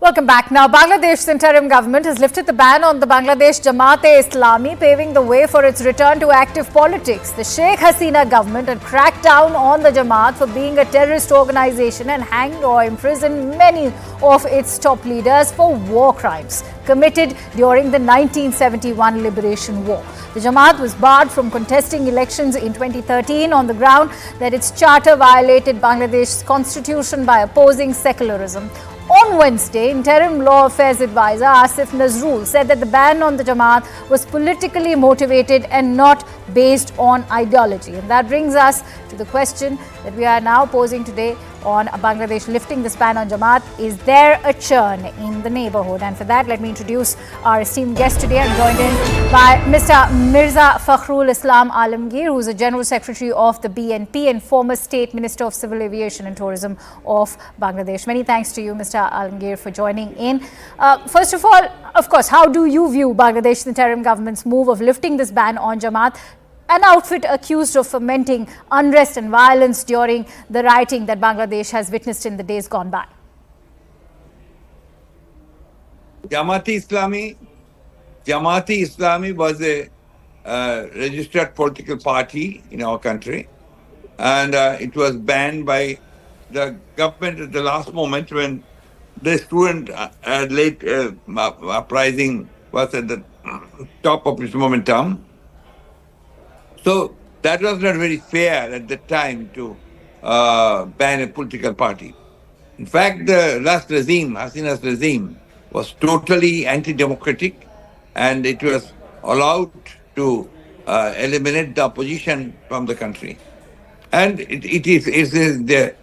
Welcome back. Now, Bangladesh's interim government has lifted the ban on the Bangladesh Jamaat-e-Islami, paving the way for its return to active politics. The Sheikh Hasina government had cracked down on the Jamaat for being a terrorist organization and hanged or imprisoned many of its top leaders for war crimes committed during the 1971 Liberation War. The Jamaat was barred from contesting elections in 2013 on the ground that its charter violated Bangladesh's constitution by opposing secularism. On Wednesday, interim law affairs advisor Asif Nazrul said that the ban on the Jamaat was politically motivated and not based on ideology. And that brings us to the question that we are now posing today on Bangladesh lifting this ban on Jamaat. Is there a churn in the neighborhood? And for that, let me introduce our esteemed guest today. I'm joined in by Mr. Mirza Fakhrul Islam Alamgir, who is the General Secretary of the BNP and former State Minister of Civil Aviation and Tourism of Bangladesh. Many thanks to you, Mr. Alamgir, for joining in. First of all, of course, how do you view Bangladesh's interim government's move of lifting this ban on Jamaat, an outfit accused of fomenting unrest and violence during the rioting that Bangladesh has witnessed in the days gone by? Jamaat-e-Islami was a registered political party in our country, and it was banned by the government at the last moment when the student late uprising was at the top of its momentum. So that was not very fair at the time to ban a political party. In fact, the last regime, Hasina's regime, was totally anti-democratic, and it was allowed to eliminate the opposition from the country. And it is the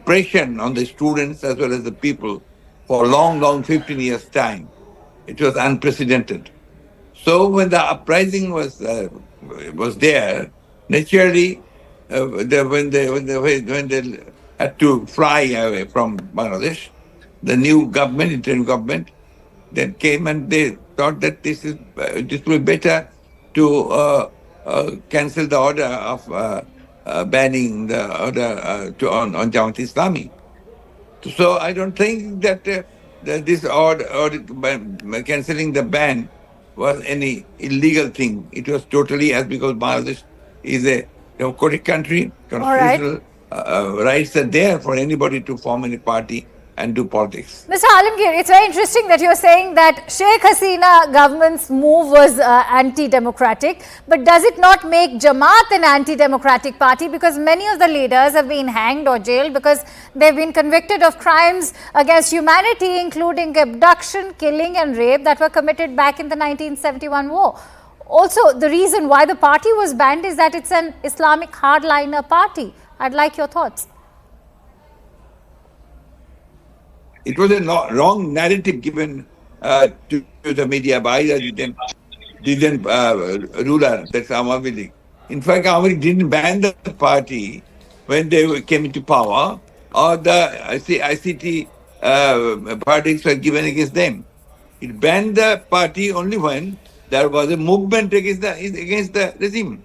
pressure on the students as well as the people for a long 15 years' time. It was unprecedented. So when the uprising was there, naturally, when they had to fly away from Bangladesh, the new government, interim government, then came and they thought that this will be better to cancel the order of banning the order on Jamaat-e-Islami. So I don't think that this order cancelling the ban was any illegal thing. It was totally because Bangladesh is a democratic country. Constitutional rights are there for anybody to form any party and do politics. Mr. Alamgir, it's very interesting that you're saying that Sheikh Hasina government's move was anti-democratic, but does it not make Jamaat an anti-democratic party? Because many of the leaders have been hanged or jailed because they've been convicted of crimes against humanity, including abduction, killing and rape that were committed back in the 1971 war. Also, the reason why the party was banned is that it's an Islamic hardliner party. I'd like your thoughts. It was a wrong narrative given to the media by the ruler, that's Awami League. In fact, Awami League didn't ban the party when they came into power, or the ICT verdicts were given against them. It banned the party only when there was a movement against the regime.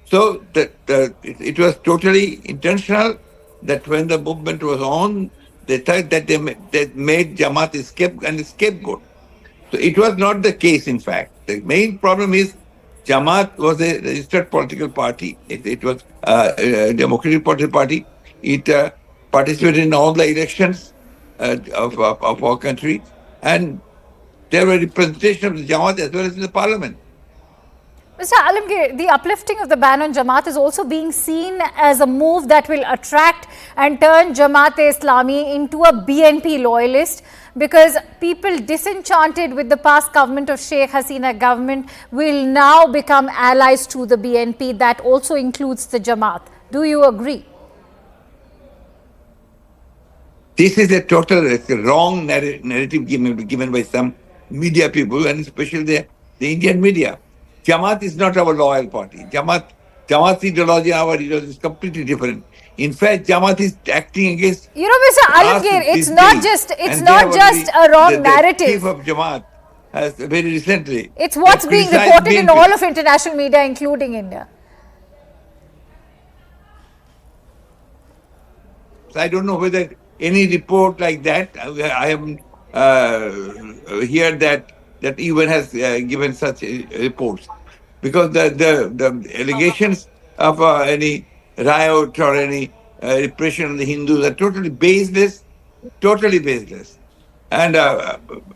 So it was totally intentional that when the movement was on, they thought that they made Jamaat a scapegoat. So it was not the case, in fact. The main problem is Jamaat was a registered political party. It was a democratic political party. It participated in all the elections of our country. And there were representation of the Jamaat as well as in the parliament. Mr. Alamgir, the uplifting of the ban on Jamaat is also being seen as a move that will attract and turn Jamaat-e-Islami into a BNP loyalist, because people disenchanted with the past government of Sheikh Hasina government will now become allies to the BNP. That also includes the Jamaat. Do you agree? This is a wrong narrative given by some media people, and especially the Indian media. Jamaat is not our loyal party. Jamaat's ideology and our ideology is completely different. In fact, Jamaat is acting against. You know, Mr. Alamgir, it's not just a wrong narrative. The chief of Jamaat has very recently. It's what's being reported in all of international media, including India. So I don't know whether any report like that, I haven't hear that UN has given such reports, because the allegations of any riot or any repression of the Hindus are totally baseless, and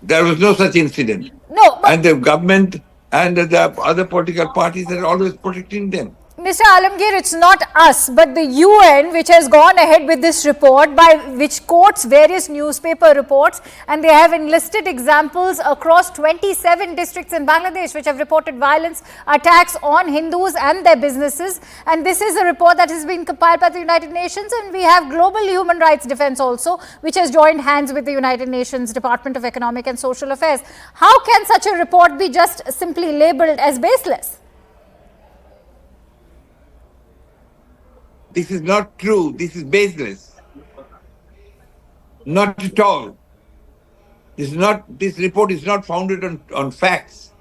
there was no such incident. No, And but the government and the other political parties are always protecting them. Mr. Alamgir, it's not us, but the UN which has gone ahead with this report, which quotes various newspaper reports, and they have enlisted examples across 27 districts in Bangladesh which have reported violence, attacks on Hindus and their businesses. And this is a report that has been compiled by the United Nations, and we have Global Human Rights Defense also, which has joined hands with the United Nations Department of Economic and Social Affairs. How can such a report be just simply labeled as baseless? This is not true. This is baseless. Not at all. This report is not founded on facts.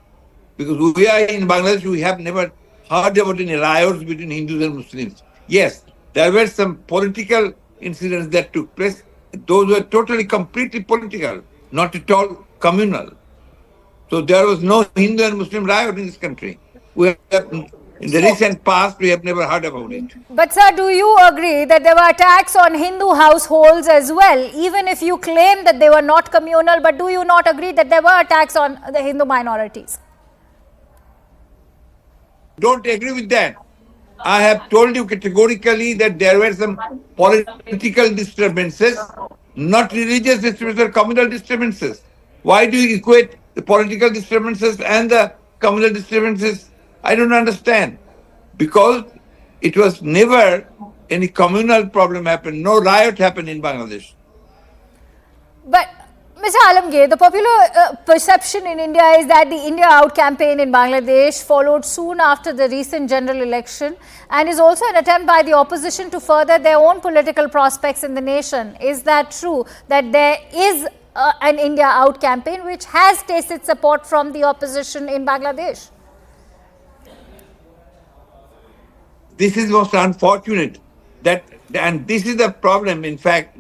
Because we are in Bangladesh, we have never heard about any riots between Hindus and Muslims. Yes, there were some political incidents that took place. Those were completely political, not at all communal. So there was no Hindu and Muslim riot in this country. In the recent past, we have never heard about it. But sir, do you agree that there were attacks on Hindu households as well, even if you claim that they were not communal, but do you not agree that there were attacks on the Hindu minorities? Don't agree with that. I have told you categorically that there were some political disturbances, not religious disturbances or communal disturbances. Why do you equate the political disturbances and the communal disturbances? I don't understand. Because it was never any communal problem happened, no riot happened in Bangladesh. But Mr. Alamgir, the popular perception in India is that the India Out campaign in Bangladesh followed soon after the recent general election and is also an attempt by the opposition to further their own political prospects in the nation. Is that true, that there is an India Out campaign which has tasted support from the opposition in Bangladesh? This is most unfortunate. And this is the problem, in fact,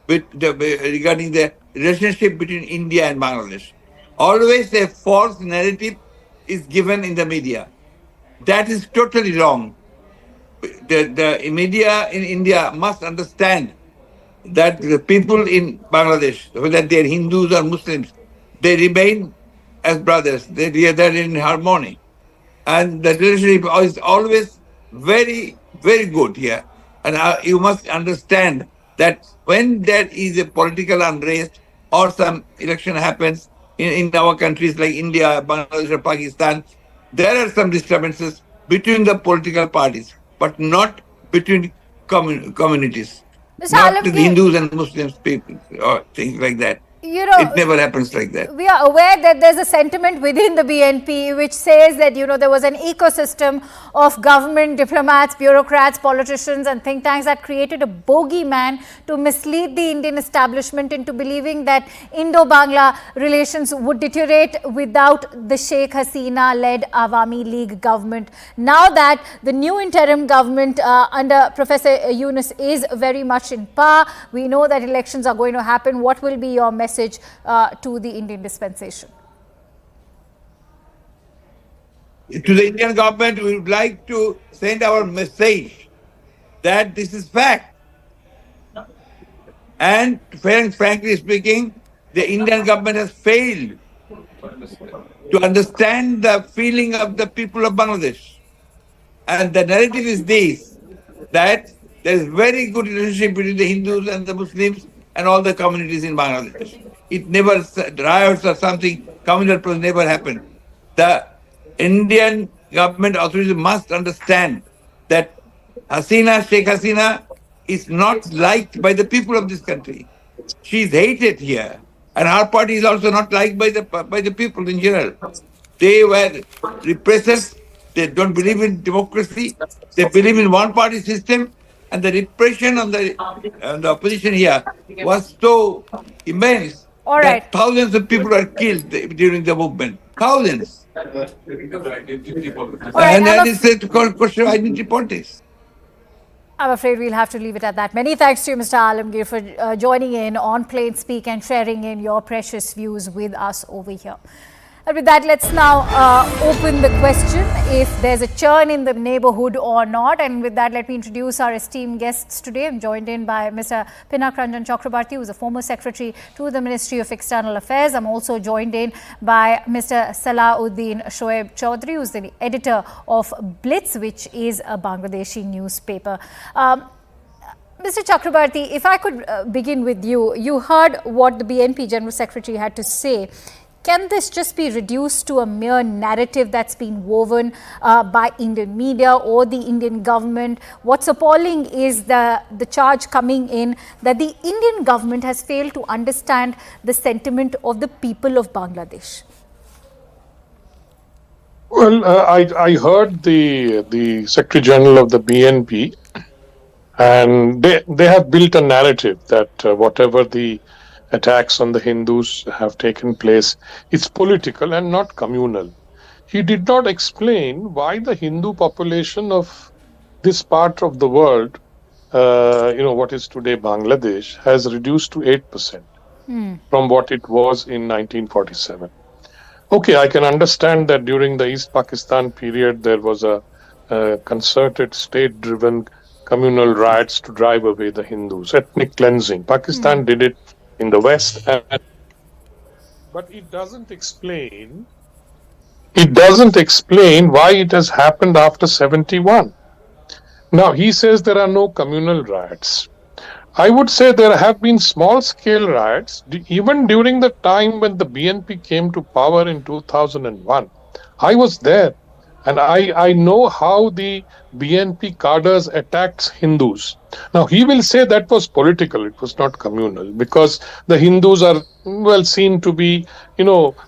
regarding the relationship between India and Bangladesh. Always a false narrative is given in the media. That is totally wrong. The media in India must understand that the people in Bangladesh, whether they are Hindus or Muslims, they remain as brothers. They are in harmony. And the relationship is always very, very good here. And you must understand that when there is a political unrest or some election happens in our countries like India, Bangladesh, or Pakistan, there are some disturbances between the political parties, but not between communities. Mr. Not Alamgir, the Hindus and Muslims people or things like that. It never happens like that. We are aware that there's a sentiment within the BNP which says that, there was an ecosystem of government, diplomats, bureaucrats, politicians and think tanks that created a bogeyman to mislead the Indian establishment into believing that Indo-Bangla relations would deteriorate without the Sheikh Hasina-led Awami League government. Now that the new interim government under Professor Yunus is very much in power, we know that elections are going to happen. What will be your message to the Indian dispensation? To the Indian government, we would like to send our message that this is fact. And frankly speaking, the Indian government has failed to understand the feeling of the people of Bangladesh. And the narrative is this, that there is very good relationship between the Hindus and the Muslims and all the communities in Bangladesh. It never, riots or something, communal problems never happened. The Indian government authorities must understand that Sheikh Hasina is not liked by the people of this country. She is hated here. And our party is also not liked by the people in general. They were repressors. They don't believe in democracy. They believe in one-party system. And the repression on the opposition here was so immense that thousands of people were killed during the movement. Thousands. And that is a question of identity politics. I'm afraid we'll have to leave it at that. Many thanks to you, Mr. Alamgir, for joining in on Plain Speak and sharing in your precious views with us over here. And with that, let's now open the question if there's a churn in the neighborhood or not. And with that, let me introduce our esteemed guests today. I'm joined in by Mr. Pinakranjan Chakrabarti, who is a former secretary to the Ministry of External Affairs. I'm also joined in by Mr. Salahuddin Shoaib Chaudhry, who is the editor of Blitz, which is a Bangladeshi newspaper. Mr. Chakrabarti, if I could begin with you, you heard what the BNP General Secretary had to say. Can this just be reduced to a mere narrative that's been woven by Indian media or the Indian government? What's appalling is the charge coming in that the Indian government has failed to understand the sentiment of the people of Bangladesh. Well, I heard the Secretary General of the BNP, and they have built a narrative that whatever the attacks on the Hindus have taken place, it's political and not communal. He did not explain why the Hindu population of this part of the world, what is today Bangladesh, has reduced to 8% from what it was in 1947. Okay, I can understand that during the East Pakistan period, there was a concerted, state-driven communal riots to drive away the Hindus, ethnic cleansing. Pakistan did it in the West, but it doesn't explain why it has happened after 71. Now, he says there are no communal riots. I would say there have been small-scale riots, even during the time when the BNP came to power in 2001. I was there, and I know how the BNP cadres attacked Hindus. Now, he will say that was political, it was not communal, because the Hindus are well seen to be,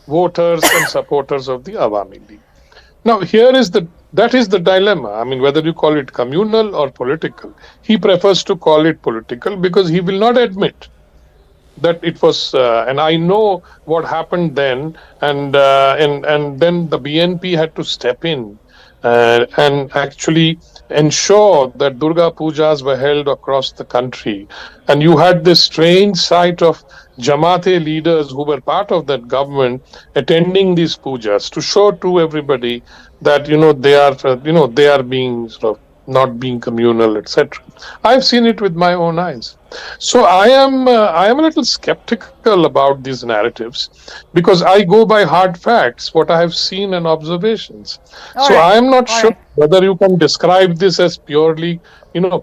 voters and supporters of the Awami League. Now, that is the dilemma. I mean, whether you call it communal or political, he prefers to call it political because he will not admit that it was, and I know what happened then, and then the BNP had to step in and actually ensure that Durga Pujas were held across the country. And you had this strange sight of Jamaat leaders who were part of that government attending these pujas to show to everybody that they are being sort of not being communal, etc. I've seen it with my own eyes. So I am a little skeptical about these narratives because I go by hard facts, what I have seen and observations. So I am not sure whether you can describe this as purely,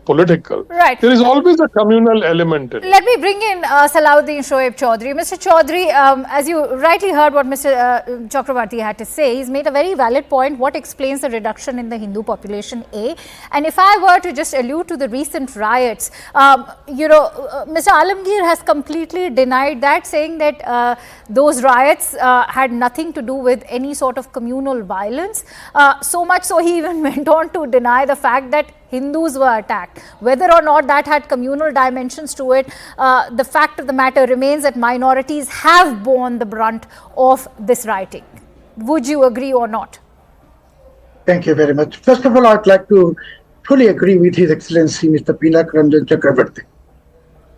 political. Right. There is always a communal element in it. Let me bring in Salahuddin Shoaib Chaudhry. Mr. Chaudhry, as you rightly heard what Mr. Chakrabarti had to say, he's made a very valid point. What explains the reduction in the Hindu population, A? And if I were to just allude to the recent riots, Mr. Alamgir has completely denied that, saying that those riots had nothing to do with any sort of communal violence. So much so he even went on to deny the fact that Hindus were attacked. Whether or not that had communal dimensions to it, the fact of the matter remains that minorities have borne the brunt of this rioting. Would you agree or not? Thank you very much. First of all, I'd like to fully agree with His Excellency Mr. Pinakranjan Chakrabarti.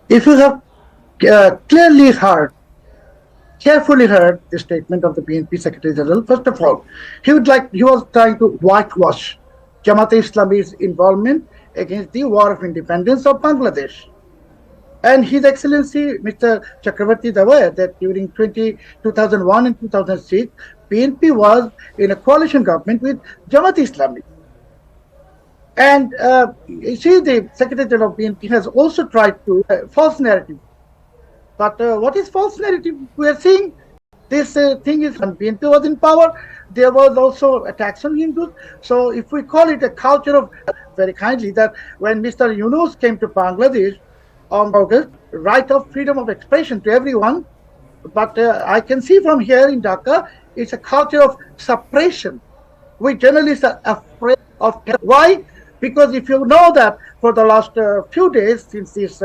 If you have carefully heard the statement of the BNP Secretary General, first of all, he was trying to whitewash Jamaat-e-Islami's involvement against the war of independence of Bangladesh. And His Excellency Mr. Chakrabarti is aware that during 2001 and 2006, BNP was in a coalition government with Jamaat-e-Islami. And you see, the Secretary General of BNP has also tried to false narrative. But what is false narrative? We are seeing this thing is when BNP was in power, there was also attacks on Hindus. So if we call it a culture of, very kindly, that when Mr. Yunus came to Bangladesh on August, right of freedom of expression to everyone. But I can see from here in Dhaka, it's a culture of suppression. We journalists are afraid of. Why? Because if you know that for the last few days since this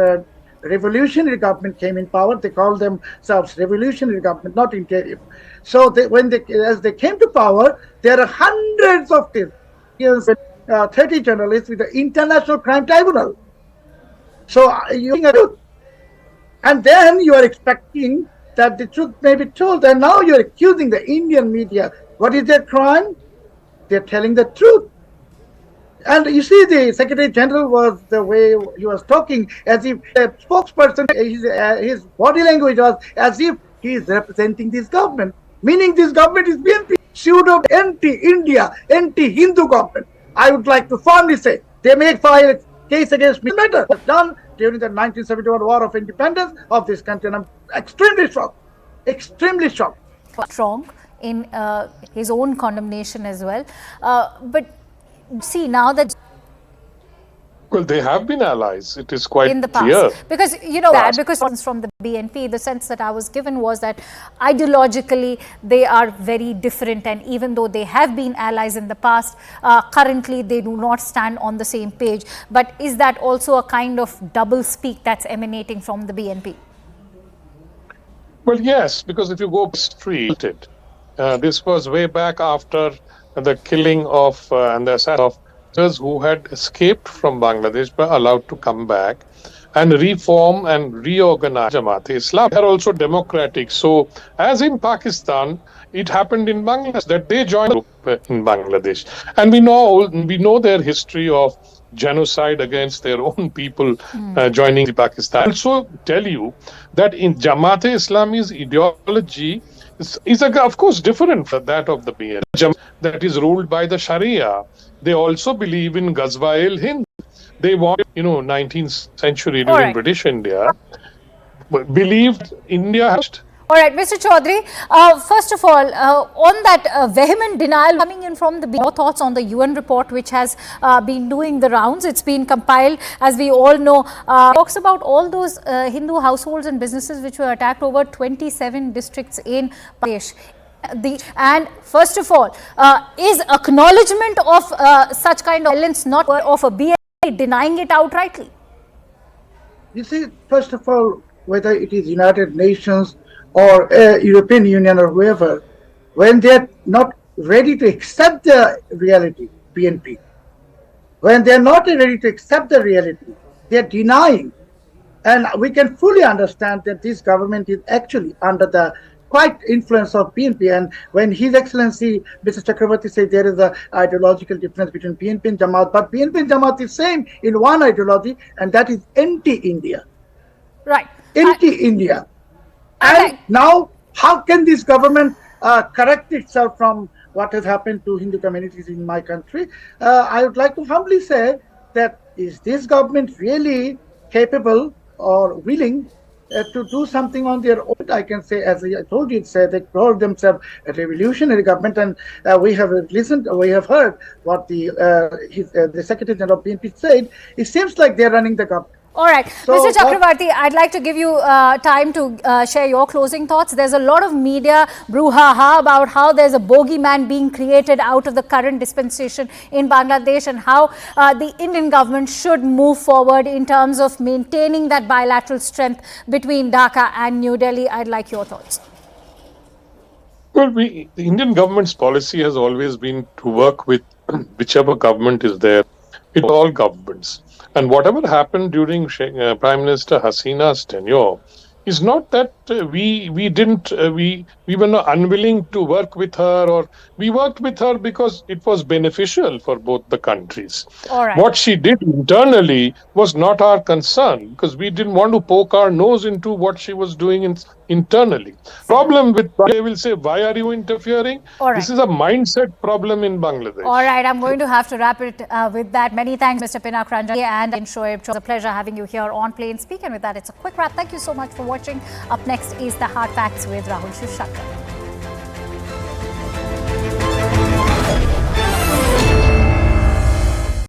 revolutionary government came in power, they call themselves revolutionary government, not interim. So as they came to power, there are hundreds of Christians 30 journalists with the International Crime Tribunal. So and then you are expecting that the truth may be told, and now you're accusing the Indian media. What is their crime? They're telling the truth. And you see, the Secretary General was the way he was talking, as if a spokesperson, his body language was as if he is representing this government, meaning this government is BNP, pseudo anti-India, anti-Hindu government. I would like to firmly say they may file a case against me. Matter done during the 1971 War of Independence of this country, and I'm extremely shocked, extremely shocked. Strong in his own condemnation as well, but see now that. Well, they have been allies. It is quite in the past, clear. because that because from the BNP, the sense that I was given was that ideologically they are very different, and even though they have been allies in the past, currently they do not stand on the same page. But is that also a kind of double speak that's emanating from the BNP? Well, yes, because if you go straight, this was way back after the killing of and the assassination of those who had escaped from Bangladesh were allowed to come back and reform and reorganize Jamaat-e-Islami. They are also democratic. So, as in Pakistan, it happened in Bangladesh that they joined in Bangladesh, and we know their history of genocide against their own people joining Pakistan. I also tell you that in Jamaat-e-Islami's ideology is of course different from that of the BNP, that is ruled by the Sharia. They also believe in Ghazwa-e-Hind. They want, 19th century during British India, believed India has. All right, Mr. Chaudhary, first of all, on that vehement denial coming in from your thoughts on the UN report, which has been doing the rounds. It's been compiled, as we all know, talks about all those Hindu households and businesses which were attacked over 27 districts in Bangladesh. And first of all, is acknowledgement of such kind of violence not of a BNP denying it outrightly? You see, first of all, whether it is United Nations or European Union or whoever, when they're not ready to accept the reality, BNP, when they're not ready to accept the reality, they're denying. And we can fully understand that this government is actually under the quite influence of BNP. And when His Excellency Mr. Chakrabarti said there is an ideological difference between BNP and Jamaat, but BNP and Jamaat is same in one ideology, and that is anti-India. Right. Anti-India. And now, how can this government correct itself from what has happened to Hindu communities in my country? I would like to humbly say that is this government really capable or willing to do something on their own? I can say, as I told you, they call themselves a revolutionary government, and we have listened, we have heard what the Secretary General of BNP said. It seems like they're running the government. All right, so Mr. Chakrabarti, I'd like to give you time to share your closing thoughts. There's a lot of media brouhaha about how there's a bogeyman being created out of the current dispensation in Bangladesh, and how the Indian government should move forward in terms of maintaining that bilateral strength between Dhaka and New Delhi. I'd like your thoughts. Well, the Indian government's policy has always been to work with whichever government is there, with all governments. And whatever happened during Prime Minister Hasina's tenure is not that we were not unwilling to work with her, or we worked with her because it was beneficial for both the countries. All right. What she did internally was not our concern, because we didn't want to poke our nose into what she was doing internally. Problem with, they will say, why are you interfering? All right. This is a mindset problem in Bangladesh. All right, I'm going to have to wrap it with that. Many thanks, Mr. Pinak Ranjan and Shoaib. It was a pleasure having you here on Plain Speak. And with that, it's a quick wrap. Thank you so much for watching. Up next is the Hard Facts with Rahul Shushakar.